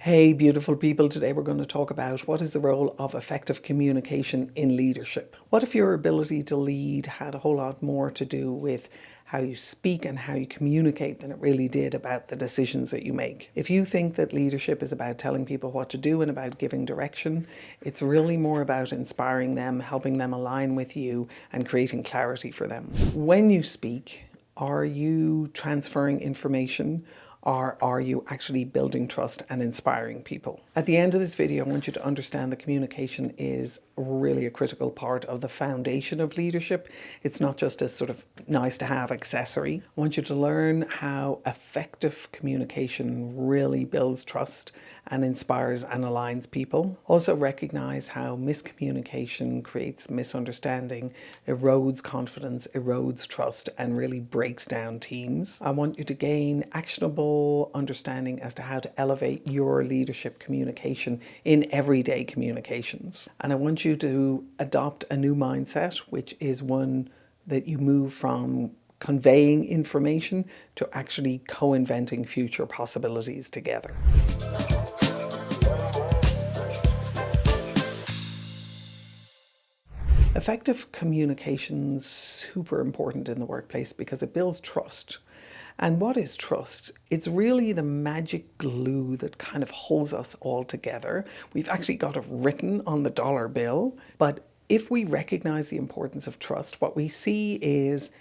Hey, beautiful people. Today we're going to talk about what is the role of effective communication in leadership. What if your ability to lead had a whole lot more to do with how you speak and how you communicate than it really did about the decisions that you make? If you think that leadership is about telling people what to do and about giving direction, it's really more about inspiring them, helping them align with you, and creating clarity for them. When you speak, are you transferring information? Or are you actually building trust and inspiring people? At the end of this video, I want you to understand that communication is really a critical part of the foundation of leadership. It's not just a sort of nice to have accessory. I want you to learn how effective communication really builds trust and inspires and aligns people. Also recognize how miscommunication creates misunderstanding, erodes confidence, erodes trust, and really breaks down teams. I want you to gain actionable understanding as to how to elevate your leadership communication in everyday communications. And I want you to adopt a new mindset, which is one that you move from conveying information to actually co-inventing future possibilities together. Effective communication is super important in the workplace because it builds trust. And what is trust? It's really the magic glue that kind of holds us all together. We've actually got it written on the dollar bill. But if we recognize the importance of trust, what we see is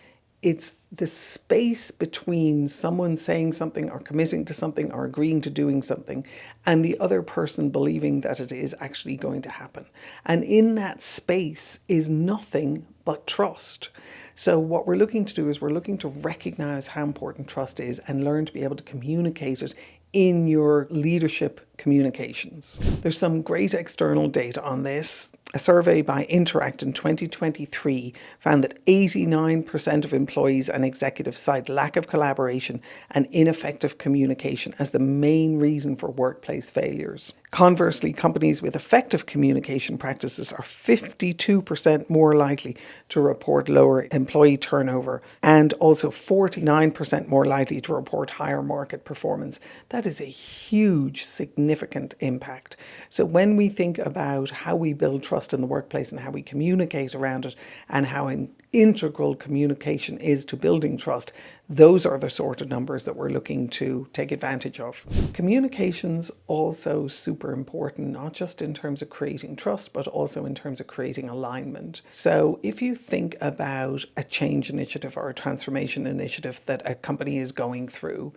it's the space between someone saying something or committing to something or agreeing to doing something and the other person believing that it is actually going to happen. And in that space is nothing but trust. So what we're looking to do is we're looking to recognize how important trust is and learn to be able to communicate it in your leadership communications. There's some great external data on this. A survey by Interact in 2023 found that 89% of employees and executives cite lack of collaboration and ineffective communication as the main reason for workplace failures. Conversely, companies with effective communication practices are 52% more likely to report lower employee turnover and also 49% more likely to report higher market performance. That is a huge, significant impact. So when we think about how we build trust in the workplace and how we communicate around it and how an integral communication is to building trust, those are the sort of numbers that we're looking to take advantage of. Communication's also super important, not just in terms of creating trust, but also in terms of creating alignment. So if you think about a change initiative or a transformation initiative that a company is going through,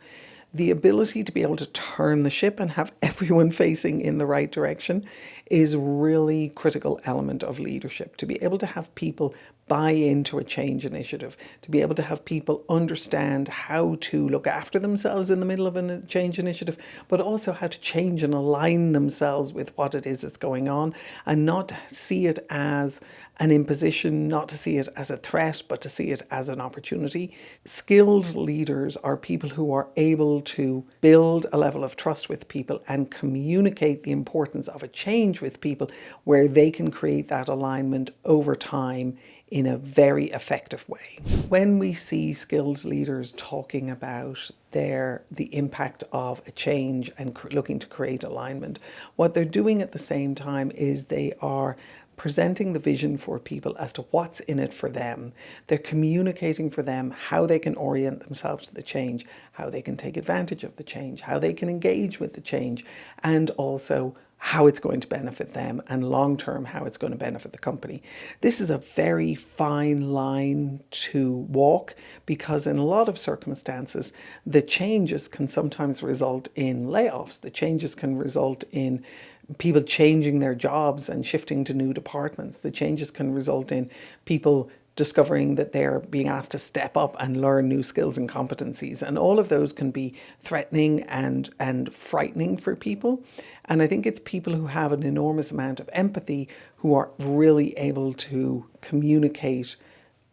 the ability to be able to turn the ship and have everyone facing in the right direction is really critical element of leadership. To be able to have people buy into a change initiative, to be able to have people understand how to look after themselves in the middle of a change initiative, but also how to change and align themselves with what it is that's going on and not see it as an imposition, not to see it as a threat, but to see it as an opportunity. Skilled leaders are people who are able to build a level of trust with people and communicate the importance of a change with people where they can create that alignment over time in a very effective way. When we see skilled leaders talking about the impact of a change and looking to create alignment, what they're doing at the same time is they are presenting the vision for people as to what's in it for them. They're communicating for them how they can orient themselves to the change, how they can take advantage of the change, how they can engage with the change, and also how it's going to benefit them and long-term how it's going to benefit the company. This is a very fine line to walk because in a lot of circumstances, the changes can sometimes result in layoffs. The changes can result in people changing their jobs and shifting to new departments. The changes can result in people discovering that they're being asked to step up and learn new skills and competencies. And all of those can be threatening and frightening for people. And I think it's people who have an enormous amount of empathy who are really able to communicate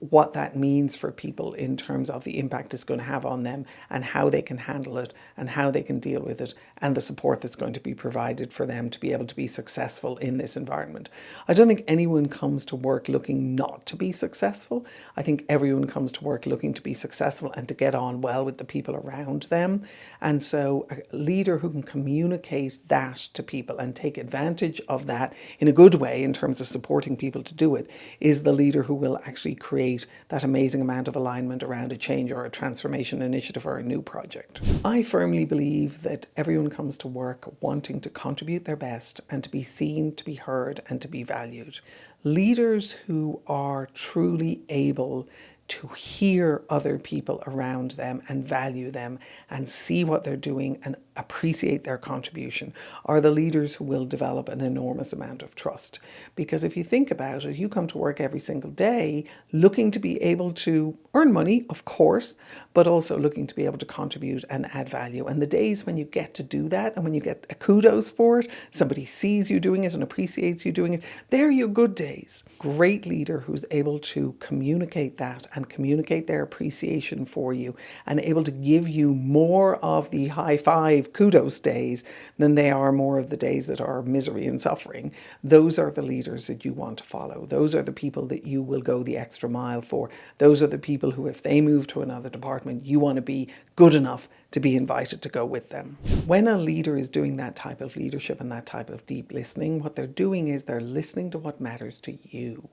what that means for people in terms of the impact it's going to have on them and how they can handle it and how they can deal with it and the support that's going to be provided for them to be able to be successful in this environment. I don't think anyone comes to work looking not to be successful. I think everyone comes to work looking to be successful and to get on well with the people around them. And so a leader who can communicate that to people and take advantage of that in a good way in terms of supporting people to do it is the leader who will actually create that amazing amount of alignment around a change or a transformation initiative or a new project. I firmly believe that everyone comes to work wanting to contribute their best and to be seen, to be heard, and to be valued. Leaders who are truly able to hear other people around them and value them and see what they're doing and appreciate their contribution are the leaders who will develop an enormous amount of trust. Because if you think about it, you come to work every single day looking to be able to earn money, of course, but also looking to be able to contribute and add value. And the days when you get to do that and when you get a kudos for it, somebody sees you doing it and appreciates you doing it, they're your good days. Great leader who's able to communicate that and communicate their appreciation for you and able to give you more of the high five kudos days than they are more of the days that are misery and suffering. Those are the leaders that you want to follow. Those are the people that you will go the extra mile for. Those are the people who, if they move to another department, you want to be good enough to be invited to go with them. When a leader is doing that type of leadership and that type of deep listening, what they're doing is they're listening to what matters to you.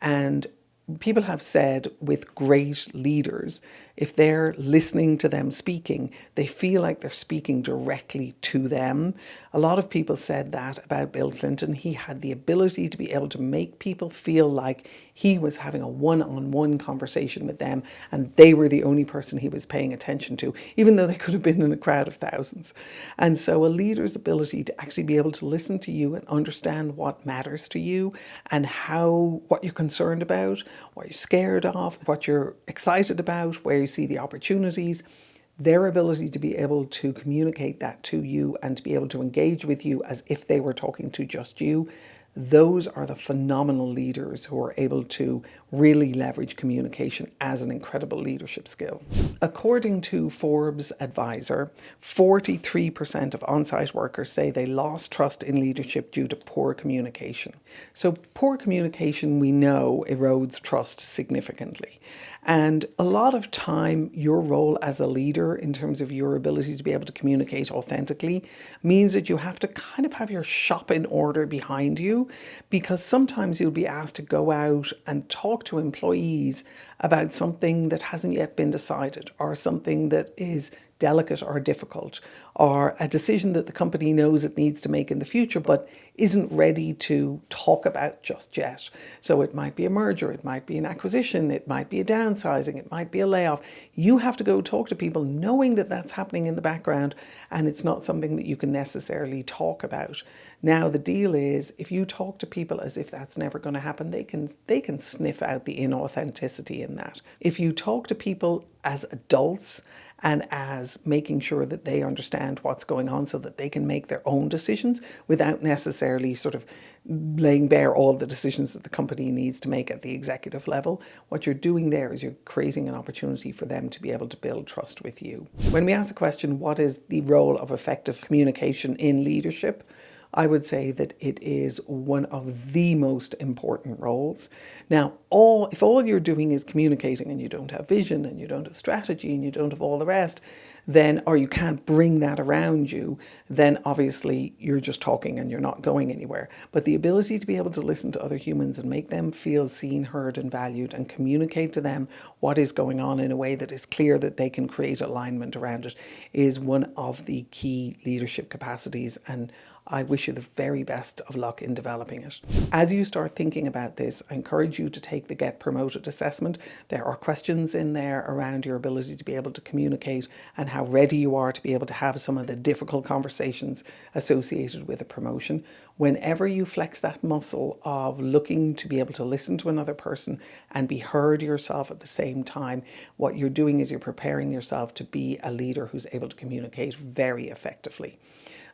And people have said with great leaders, if they're listening to them speaking, they feel like they're speaking directly to them. A lot of people said that about Bill Clinton. He had the ability to be able to make people feel like he was having a one-on-one conversation with them and they were the only person he was paying attention to, even though they could have been in a crowd of thousands. And so a leader's ability to actually be able to listen to you and understand what matters to you and what you're concerned about, what you're scared of, what you're excited about, where you see the opportunities, their ability to be able to communicate that to you and to be able to engage with you as if they were talking to just you, those are the phenomenal leaders who are able to really leverage communication as an incredible leadership skill. According to Forbes Advisor, 43% of on-site workers say they lost trust in leadership due to poor communication. So poor communication, we know, erodes trust significantly. And a lot of time, your role as a leader in terms of your ability to be able to communicate authentically means that you have to kind of have your shop in order behind you, because sometimes you'll be asked to go out and talk to employees about something that hasn't yet been decided or something that is delicate or difficult, or a decision that the company knows it needs to make in the future but isn't ready to talk about just yet. So it might be a merger, it might be an acquisition, it might be a downsizing, it might be a layoff. You have to go talk to people knowing that that's happening in the background and it's not something that you can necessarily talk about. Now the deal is, if you talk to people as if that's never going to happen, they can sniff out the inauthenticity in that. If you talk to people as adults and as making sure that they understand what's going on so that they can make their own decisions without necessarily sort of laying bare all the decisions that the company needs to make at the executive level, what you're doing there is you're creating an opportunity for them to be able to build trust with you. When we ask the question, what is the role of effective communication in leadership? I would say that it is one of the most important roles. Now, if all you're doing is communicating and you don't have vision and you don't have strategy and you don't have all the rest, then, or you can't bring that around you, then obviously you're just talking and you're not going anywhere. But the ability to be able to listen to other humans and make them feel seen, heard and valued and communicate to them what is going on in a way that is clear that they can create alignment around it is one of the key leadership capacities, and I wish you the very best of luck in developing it. As you start thinking about this, I encourage you to take the Get Promoted assessment. There are questions in there around your ability to be able to communicate and how ready you are to be able to have some of the difficult conversations associated with a promotion. Whenever you flex that muscle of looking to be able to listen to another person and be heard yourself at the same time, what you're doing is you're preparing yourself to be a leader who's able to communicate very effectively.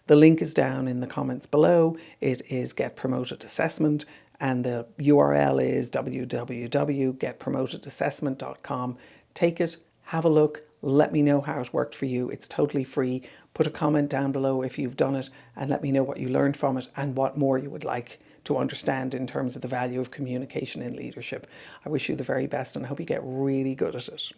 The link is down in the comments below. It is Get Promoted Assessment, and the URL is www.getpromotedAssessment.com. Take it, have a look, let me know how it worked for you. It's totally free. Put a comment down below if you've done it and let me know what you learned from it and what more you would like to understand in terms of the value of communication in leadership. I wish you the very best and I hope you get really good at it.